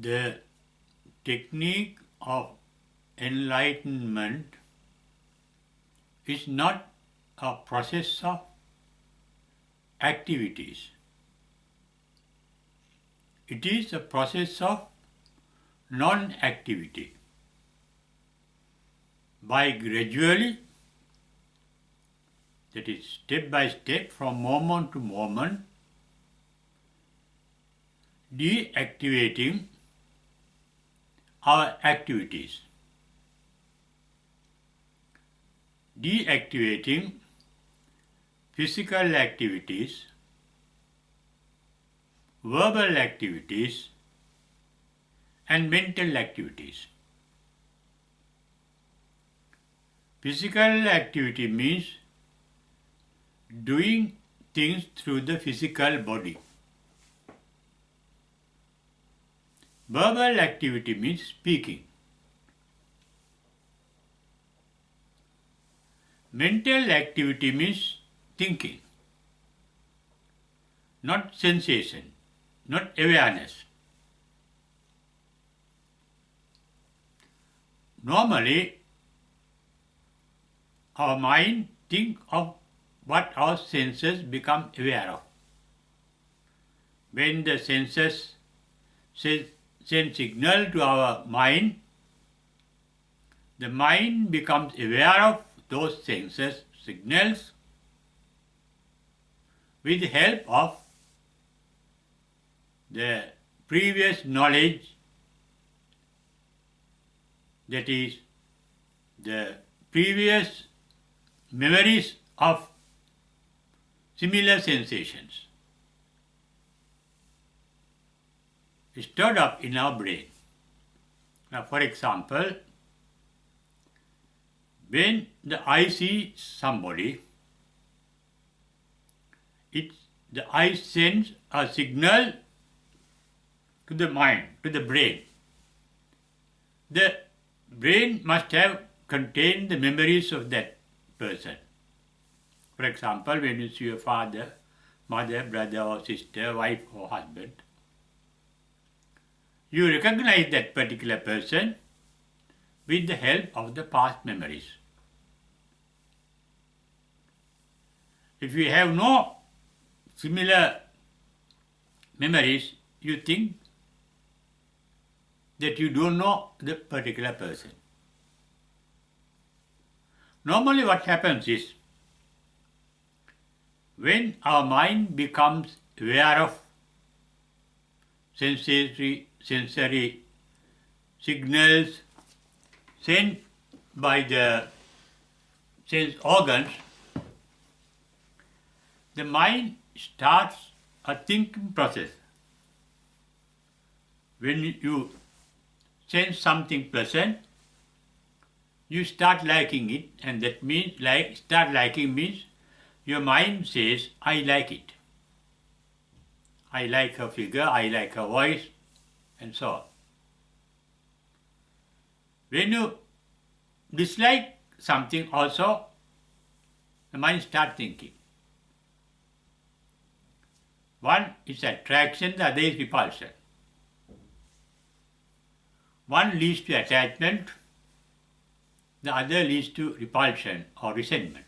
The technique of enlightenment is not a process of activities. It is a process of non-activity. By gradually, that is step by step, from moment to moment, deactivating our activities, deactivating physical activities, verbal activities, and mental activities. Physical activity means doing things through the physical body. Verbal activity means speaking. Mental activity means thinking, not sensation, not awareness. Normally, our mind thinks of what our senses become aware of. When the senses send signal to our mind, the mind becomes aware of those senses signals with the help of the previous knowledge, that is, the previous memories of similar sensations stored up in our brain. Now, for example, when the eye sees somebody, the eye sends a signal to the mind, to the brain. The brain must have contained the memories of that person. For example, when you see your father, mother, brother or sister, wife or husband, you recognize that particular person with the help of the past memories. If you have no similar memories, you think that you don't know the particular person. Normally what happens is, when our mind becomes aware of sensory signals sent by the sense organs, the mind starts a thinking process. When you sense something pleasant, you start liking it, and that means start liking means your mind says, I like it. I like her figure, I like her voice, and so on. When you dislike something also, the mind starts thinking. One is attraction, the other is repulsion. One leads to attachment, the other leads to repulsion or resentment.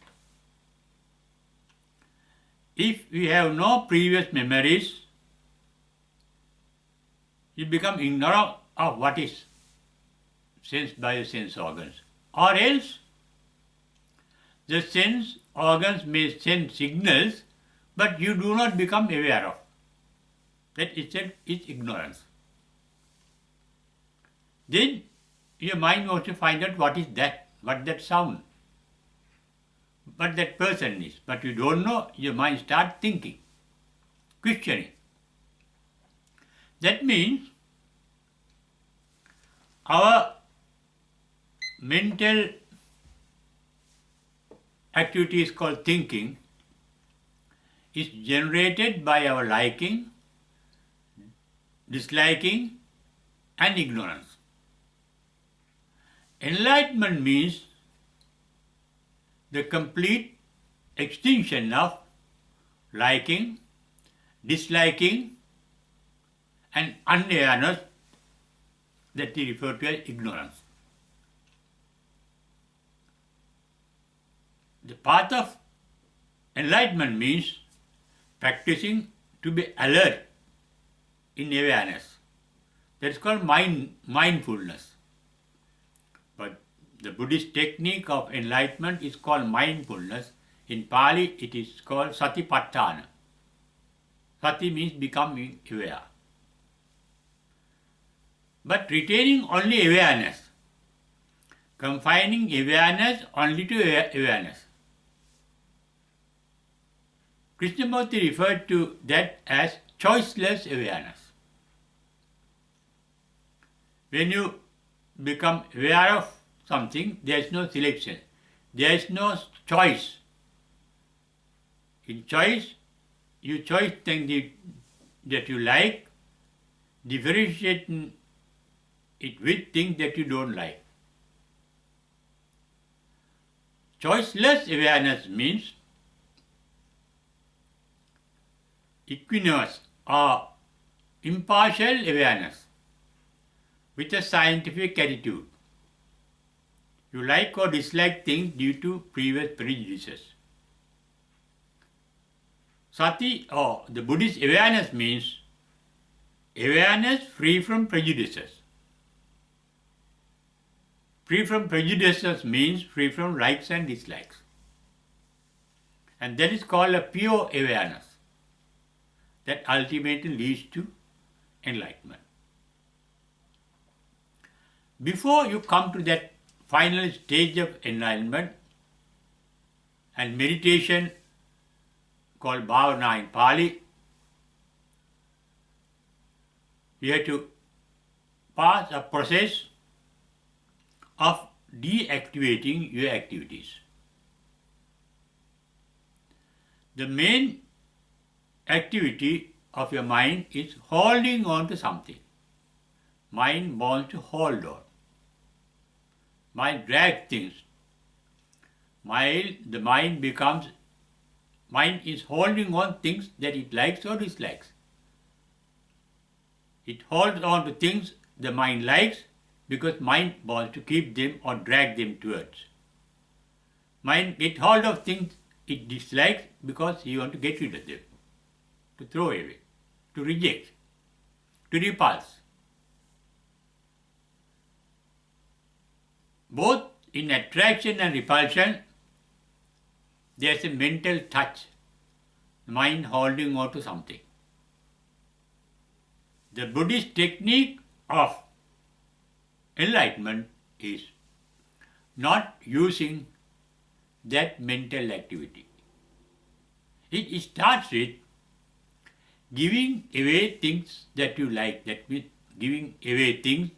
If we have no previous memories, you become ignorant of what is sensed by the sense organs. Or else, the sense organs may send signals, but you do not become aware of. That itself is ignorance. Then your mind wants to find out what is that, what that sound, what that person is. But you don't know, your mind starts thinking, questioning. That means our mental activity is called thinking, is generated by our liking, disliking, and ignorance. Enlightenment means the complete extinction of liking, disliking, and unawareness that we refer to as ignorance. The path of enlightenment means practicing to be alert in awareness. That is called mindfulness. But the Buddhist technique of enlightenment is called mindfulness. In Pali, it is called satipatthana. Sati means becoming aware. But retaining only awareness, confining awareness only to awareness. Krishnamurti referred to that as choiceless awareness. When you become aware of something, there is no selection. There is no choice. In choice, you choose things that you like, differentiating it with things that you don't like. Choiceless awareness means equanimous or impartial awareness with a scientific attitude. You like or dislike things due to previous prejudices. Sati or the Buddhist awareness means awareness free from prejudices. Free from prejudices means free from likes and dislikes. And that is called a pure awareness that ultimately leads to enlightenment. Before you come to that final stage of enlightenment and meditation called bhavana in Pali, you have to pass a process of deactivating your activities. The main activity of your mind is holding on to something. Mind wants to hold on. Mind drags things. The mind is holding on things that it likes or dislikes. It holds on to things the mind likes because mind wants to keep them or drag them towards. Mind gets hold of things it dislikes because he wants to get rid of them, to throw away, to reject, to repulse. Both in attraction and repulsion, there is a mental touch, mind holding on to something. The Buddhist technique of enlightenment is not using that mental activity. It starts with giving away things that you like, that means giving away things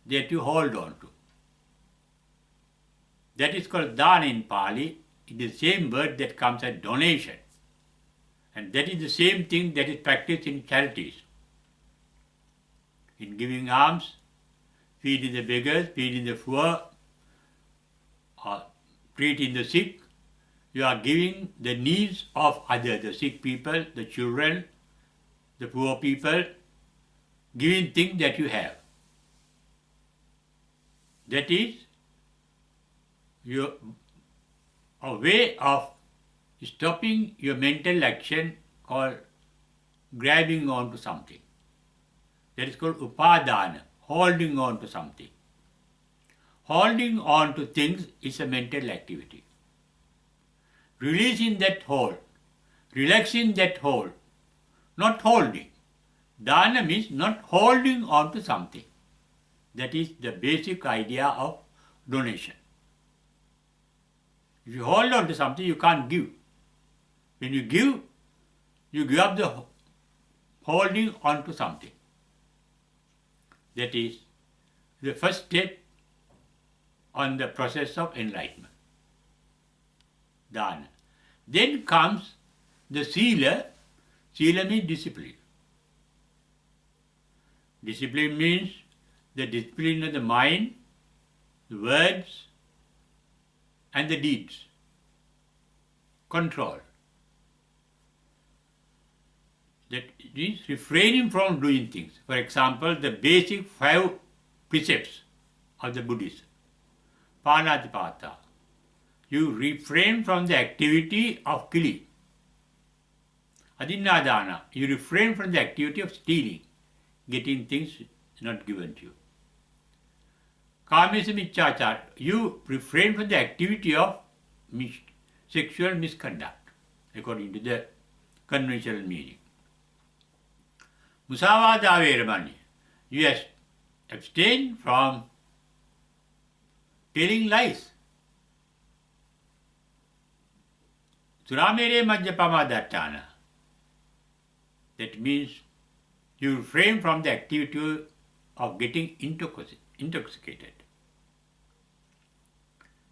that you hold on to. That is called dana in Pali. It is the same word that comes as donation. And that is the same thing that is practiced in charities. In giving alms, feeding the beggars, feeding the poor, or treating the sick, you are giving the needs of others, the sick people, the children, the poor people, giving things that you have. That is a way of stopping your mental action called grabbing onto something. That is called upadana, holding on to something. Holding on to things is a mental activity. Releasing that hold, relaxing that hold, not holding. Dana means not holding on to something. That is the basic idea of donation. If you hold on to something, you can't give. When you give up the holding on to something. That is the first step on the process of enlightenment. Dana. Then comes the sila. Sila means discipline. Discipline means the discipline of the mind, the words, and the deeds. Control. That is refraining from doing things. For example, the basic 5 precepts of the Buddhism. Panatipata. You refrain from the activity of killing. Adinadana. You refrain from the activity of stealing, getting things not given to you. Kamesamichachar. You refrain from the activity of sexual misconduct, according to the conventional meaning. Musavada Veramani. You abstain from telling lies. Suramere Majjapamadattana. That means you refrain from the activity of getting intoxicated.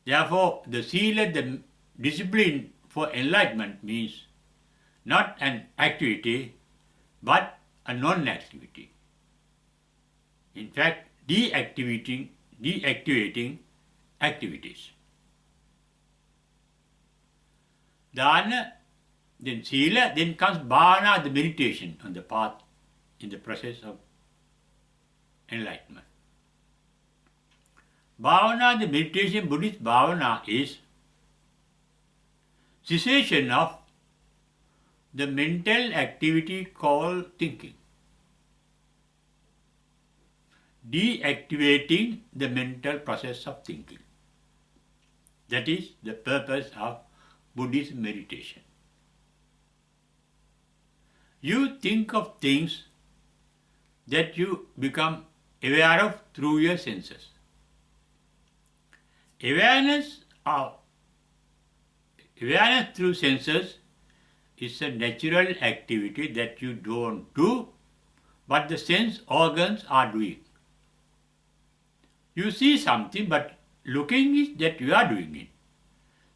Therefore, the sila, the discipline for enlightenment means not an activity, but a non-activity. In fact, deactivating activities. Dana, then sila, then comes bhavana, the meditation on the path in the process of enlightenment. Bhavana, the meditation, Buddhist bhavana is cessation of the mental activity called thinking. Deactivating the mental process of thinking. That is the purpose of Buddhist meditation. You think of things that you become aware of through your senses. Awareness through senses is a natural activity that you don't do, but the sense organs are doing. You see something, but looking is that you are doing it.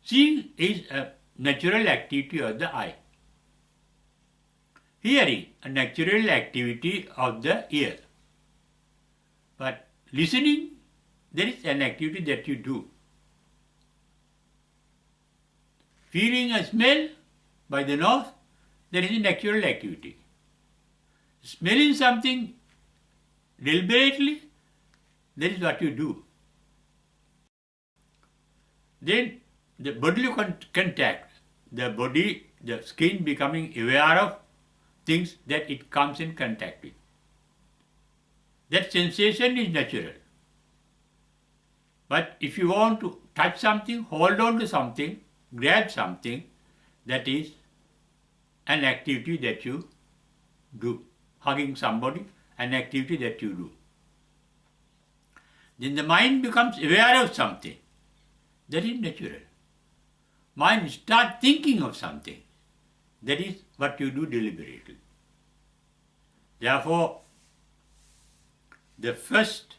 Seeing is a natural activity of the eye. Hearing, a natural activity of the ear. But listening, there is an activity that you do. Feeling a smell by the nose, there is a natural activity. Smelling something deliberately, that is what you do. Then the bodily contact, the skin becoming aware of things that it comes in contact with. That sensation is natural. But if you want to touch something, hold on to something, grab something, that is an activity that you do. Hugging somebody, an activity that you do. Then the mind becomes aware of something. That is natural. Mind starts thinking of something. That is what you do deliberately. Therefore, the first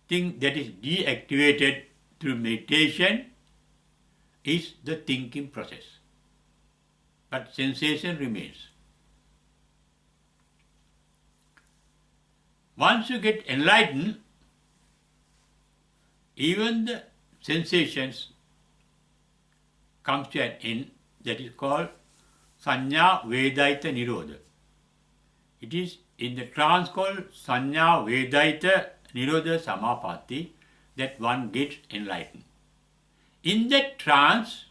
thing that is deactivated through meditation is the thinking process. But sensation remains. Once you get enlightened, even the sensations comes to an end. That is called Sanya Vedaita Nirodha. It is in the trance called Sanya Vedaita Nirodha Samapatti that one gets enlightened. In that trance,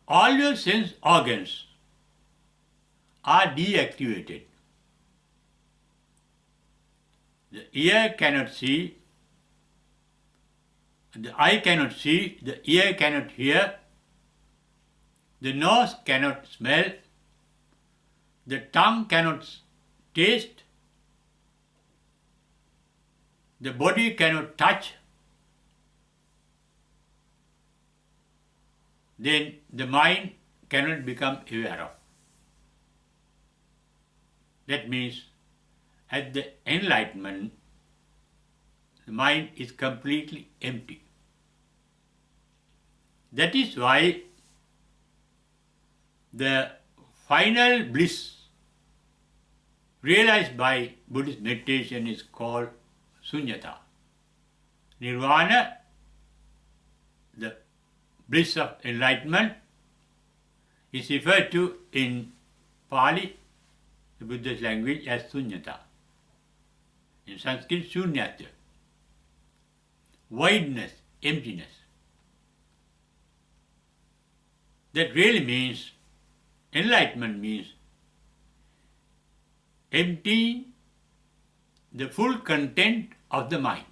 all your sense organs are deactivated. The ear cannot see, the eye cannot see, the ear cannot hear, the nose cannot smell, the tongue cannot taste, the body cannot touch, then the mind cannot become aware of. That means at the enlightenment, the mind is completely empty. That is why the final bliss realized by Buddhist meditation is called sunyata. Nirvana, the bliss of enlightenment, is referred to in Pali, the Buddhist language, as sunyata. In Sanskrit, shunyata, voidness, emptiness. That really means, enlightenment means emptying the full content of the mind.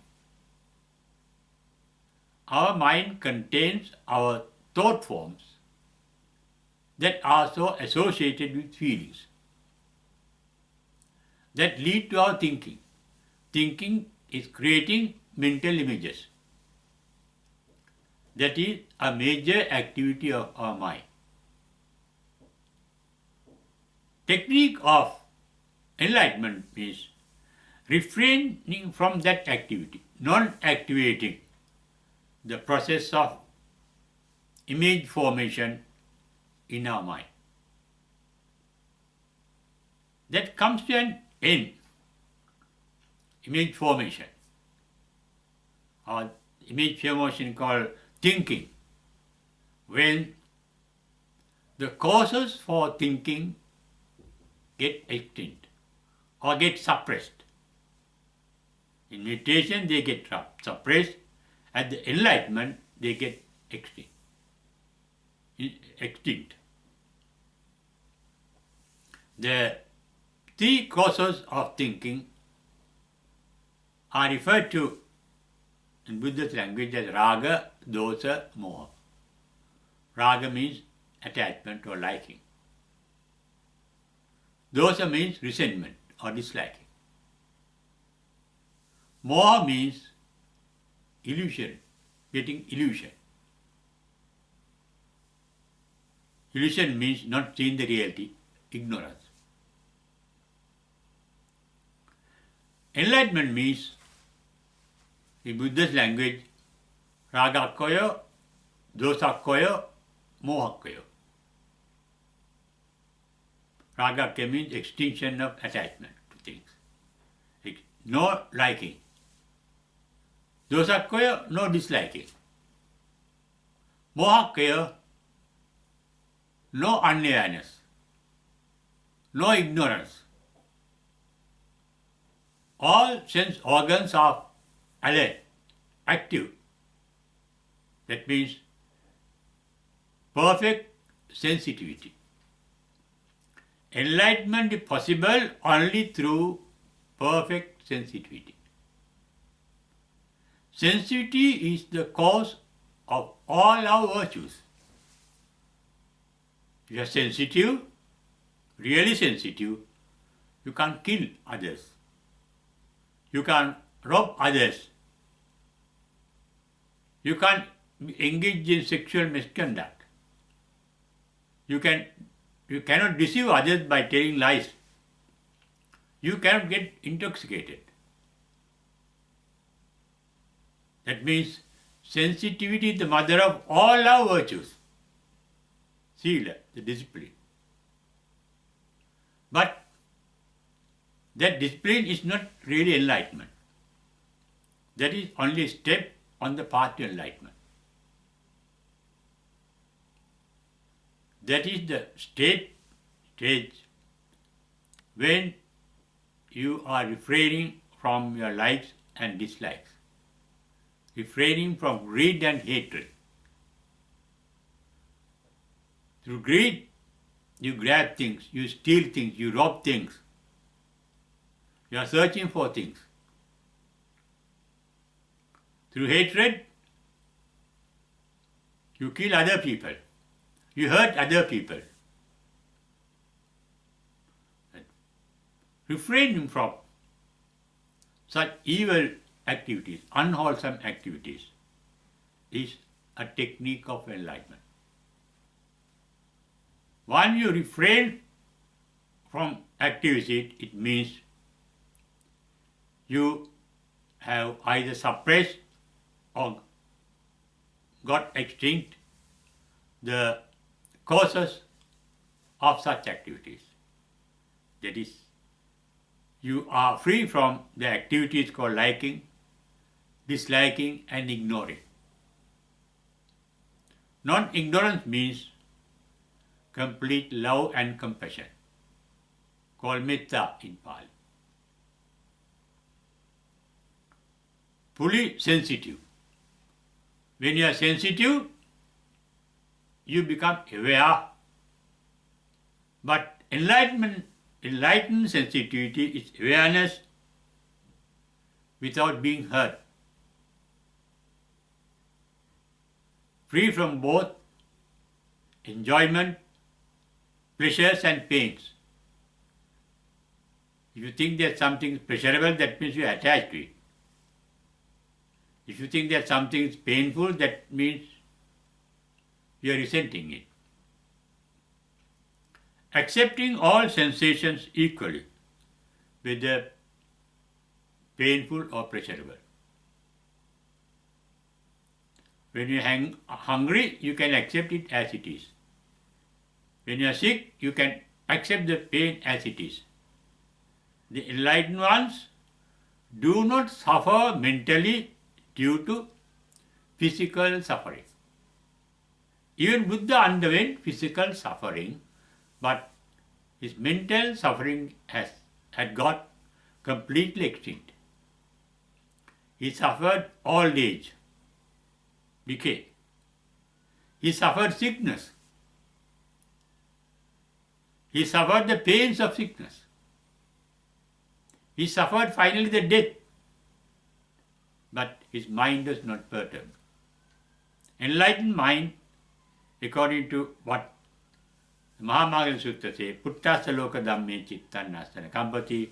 Our mind contains our thought forms that are so associated with feelings that lead to our thinking. Thinking is creating mental images. That is a major activity of our mind. Technique of enlightenment means refraining from that activity, not activating the process of image formation in our mind. That comes to an end, image formation, or image formation called thinking, when the causes for thinking get extinct or get suppressed. In meditation they get suppressed, at the enlightenment they get extinct. The three causes of thinking are referred to in Buddha's language as raga, dosa, moha. Raga means attachment or liking. Dosa means resentment or disliking. Moha means illusion, getting illusion. Illusion means not seeing the reality, ignorance. Enlightenment means, in Buddha's language, ragakkaya, dosakkaya, mohakkaya. Ragakkaya means extinction of attachment to things. No liking. Dosakkaya, no disliking. Mohakkaya, no unawareness, no ignorance. All sense organs are alert, active. That means perfect sensitivity. Enlightenment is possible only through perfect sensitivity. Sensitivity is the cause of all our virtues. If you are sensitive, really sensitive, you can't kill others. You can't rob others. You can't engage in sexual misconduct. You cannot deceive others by telling lies. You cannot get intoxicated. That means sensitivity is the mother of all our virtues. Sila, the discipline. But that discipline is not really enlightenment. That is only a step on the path to enlightenment. That is the stage when you are refraining from your likes and dislikes, refraining from greed and hatred. Through greed, you grab things, you steal things, you rob things. You are searching for things. Through hatred, you kill other people. You hurt other people. Refraining from such evil activities, unwholesome activities, is a technique of enlightenment. When you refrain from activity, it means you have either suppressed or got extinct the causes of such activities. That is, you are free from the activities called liking, disliking and ignoring. Non-ignorance means complete love and compassion, called metta in Pali. fully sensitive. When you are sensitive, you become aware. But enlightened sensitivity is awareness without being hurt, free from both enjoyment, pleasures and pains. If you think that something is pleasurable, that means you are attached to it. If you think that something is painful, that means you are resenting it. Accepting all sensations equally, whether painful or pleasurable. When you are hungry, you can accept it as it is. When you are sick, you can accept the pain as it is. The enlightened ones do not suffer mentally due to physical suffering. Even Buddha underwent physical suffering, but his mental suffering had got completely extinct. He suffered old age, decay. He suffered sickness. He suffered the pains of sickness. He suffered finally the death. But his mind was not perturbed. Enlightened mind, according to what the Mahamagala Sutta says, Puttasa loka dhamme chittan nastana kampati,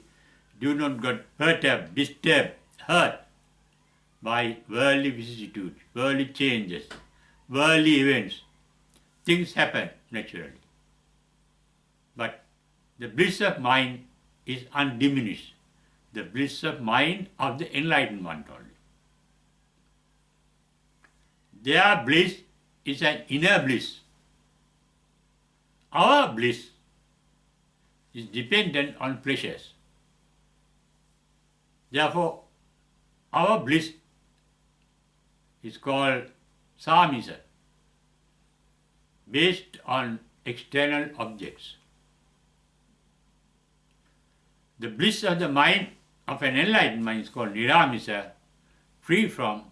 do not get perturbed, disturbed, hurt by worldly vicissitudes, worldly changes, worldly events. Things happen naturally. But the bliss of mind is undiminished. The bliss of mind of the enlightened one only. Their bliss is an inner bliss. Our bliss is dependent on pleasures. Therefore, our bliss is called samisa, based on external objects. The bliss of the mind of an enlightened mind is called niramisa, free from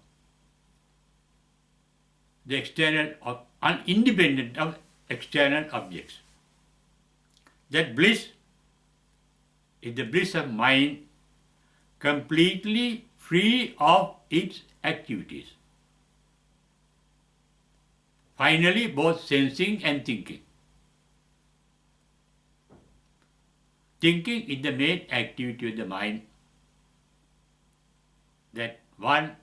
the external, independent of external objects. That bliss is the bliss of mind completely free of its activities. Finally, both sensing and thinking. Thinking is the main activity of the mind that one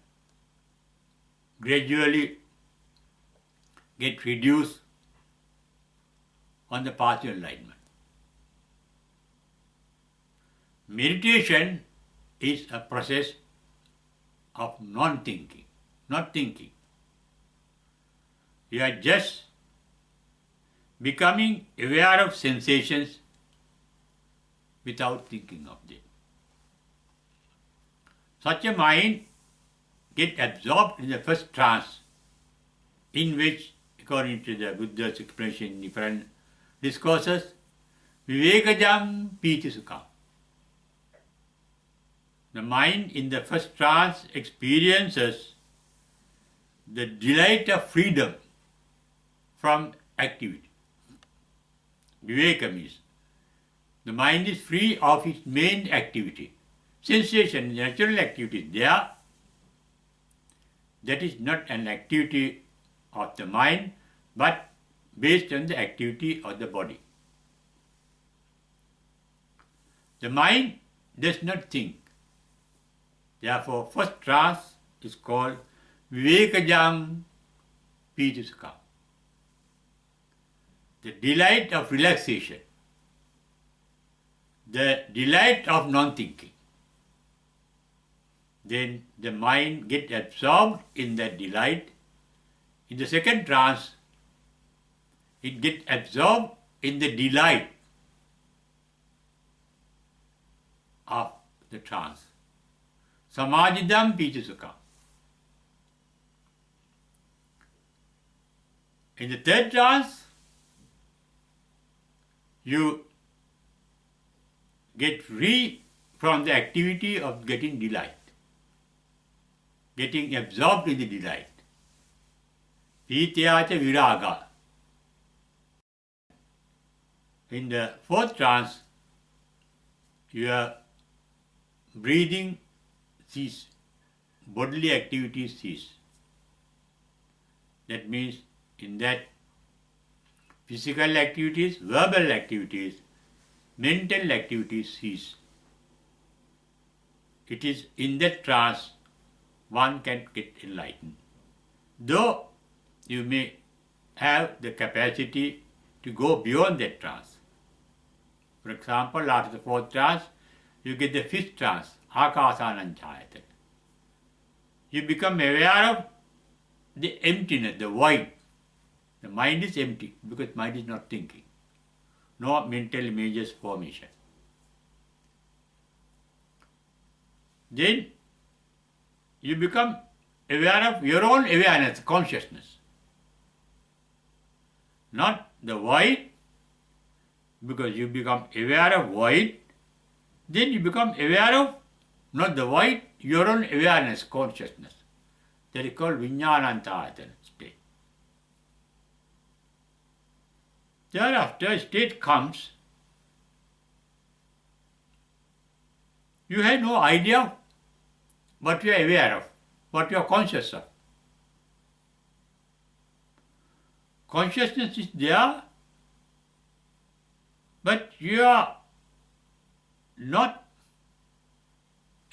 gradually get reduced on the path of enlightenment. Meditation is a process of non-thinking, not thinking. You are just becoming aware of sensations without thinking of them. Such a mind gets absorbed in the first trance, in which, according to the Buddha's explanation in different discourses, vivekajam piti sukham. The mind in the first trance experiences the delight of freedom from activity. Viveka means the mind is free of its main activity. Sensation, natural activity is there. That is not an activity of the mind, but based on the activity of the body. The mind does not think. Therefore, first trance is called vivekajam piti sukham. The delight of relaxation, the delight of non-thinking. Then the mind gets absorbed in that delight. In the second trance, it gets absorbed in the delight of the trance. Samajidam piti sukham. In the third trance, you get free from the activity of getting delight. getting absorbed in the delight. Pītyaca viraga. In the fourth trance, your breathing cease, bodily activities cease. That means in that physical activities, verbal activities, mental activities cease. It is in that trance one can get enlightened. Though you may have the capacity to go beyond that trance. For example, after the fourth trance, you get the fifth trance, akasananchayatana. You become aware of the emptiness, the void. The mind is empty because mind is not thinking. No mental images formation. Then you become aware of your own awareness, consciousness. Not the void, because you become aware of void, then you become aware of not the void, your own awareness, consciousness. That is called Vijnanantayatana state. Thereafter, state comes, you have no idea what you are aware of, what you are conscious of. Consciousness is there, but you are not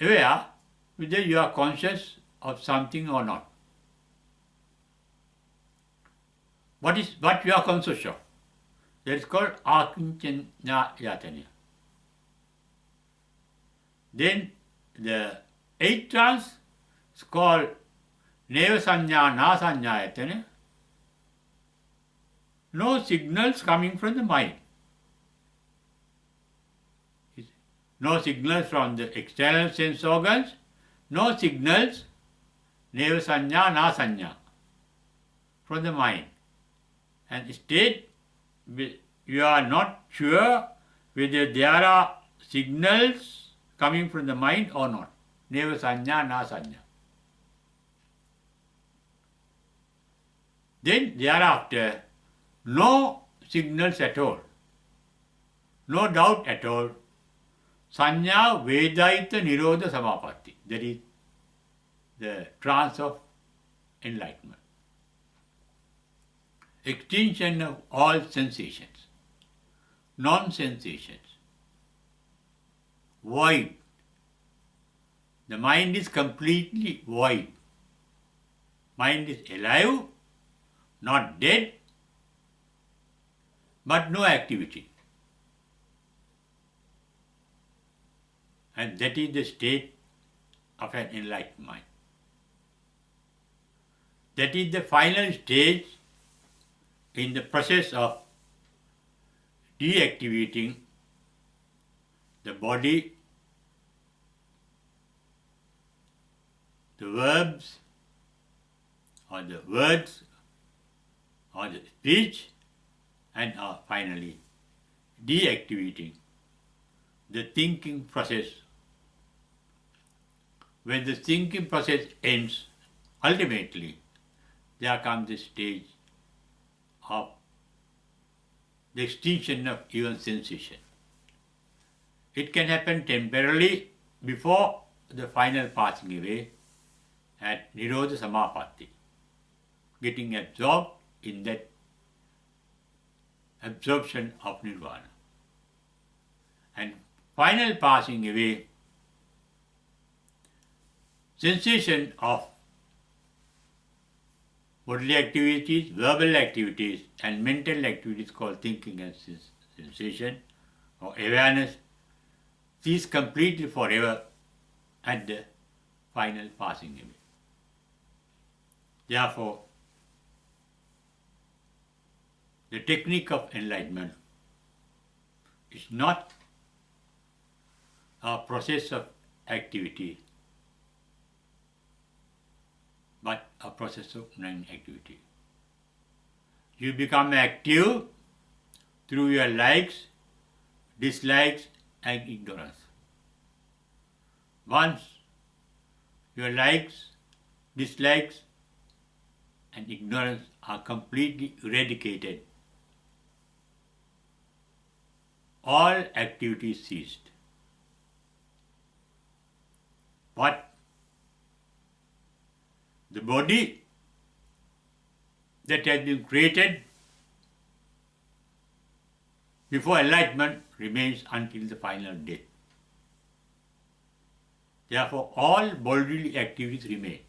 aware whether you are conscious of something or not. What you are conscious of? That is called akinchana yatana. Then the eighth trance is called neva sanya na sanya yatana. No signals coming from the mind. No signals from the external sense organs, no signals, neva sanya, na sanya, from the mind. And state, you are not sure whether there are signals coming from the mind or not. Neva sanya, na sanya. Then thereafter, no signals at all, no doubt at all. Sanya Vedaita Nirodha Samapatti. That is the trance of enlightenment. Extinction of all sensations, non-sensations, void. The mind is completely void. Mind is alive, not dead, but no activity. And that is the state of an enlightened mind. That is the final stage in the process of deactivating the body, the verbs, or the words, or the speech, and finally deactivating the thinking process. When the thinking process ends, ultimately there comes the stage of the extinction of even sensation. It can happen temporarily before the final passing away at Nirodha Samapatti, getting absorbed in that absorption of Nirvana. And final passing away, sensation of bodily activities, verbal activities, and mental activities called thinking and sensation or awareness cease completely forever at the final passing away. Therefore, the technique of enlightenment is not a process of activity, but a process of non-activity. You become active through your likes, dislikes, and ignorance. Once your likes, dislikes, and ignorance are completely eradicated. All activities ceased. But the body that has been created before enlightenment remains until the final death. Therefore, all bodily activities remain.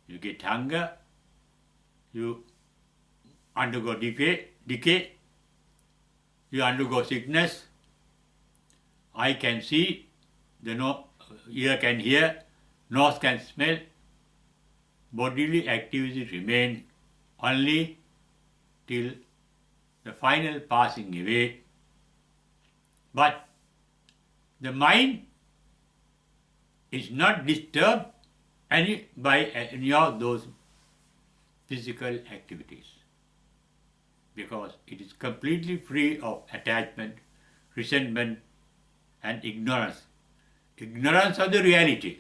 You get hunger, you undergo decay, you undergo sickness, eye can see, ear can hear, nose can smell. Bodily activities remain only till the final passing away. But the mind is not disturbed by any of those physical activities, because it is completely free of attachment, resentment, and ignorance. Ignorance of the reality.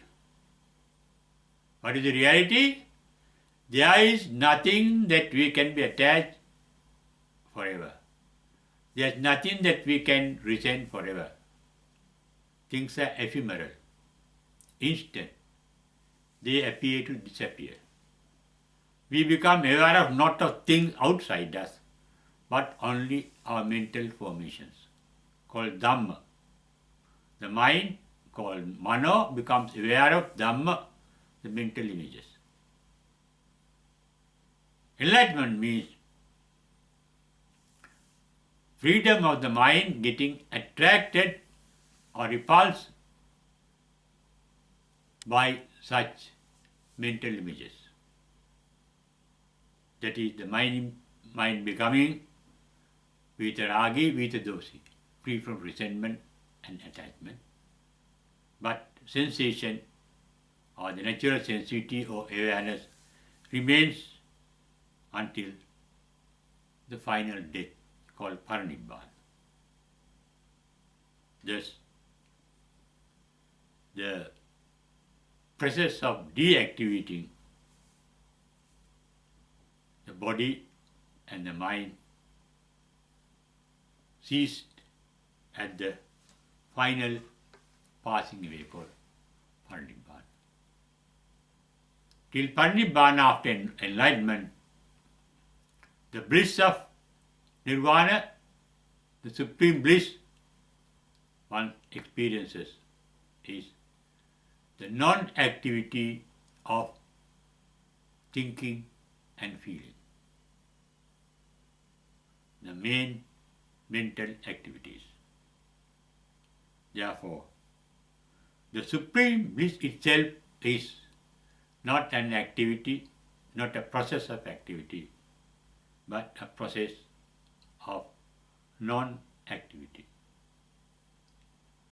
What is the reality? There is nothing that we can be attached forever. There is nothing that we can resent forever. Things are ephemeral, instant. They appear to disappear. We become aware of not of things outside us, but only our mental formations, called Dhamma. The mind, called Mano, becomes aware of Dhamma, the mental images. Enlightenment means freedom of the mind getting attracted or repulsed by such mental images. That is the mind becoming vitaragi, vitadosi, free from resentment and attachment. But sensation or the natural sensitivity or awareness remains until the final death, called paranibbana. Thus, the process of deactivating the body and the mind ceased at the final passing away, called paranibbana. Till paranibbana, after enlightenment, the bliss of nirvana, the supreme bliss one experiences, is the non-activity of thinking and feeling. The main mental activities. Therefore, the supreme bliss itself is not an activity, not a process of activity, but a process of non-activity.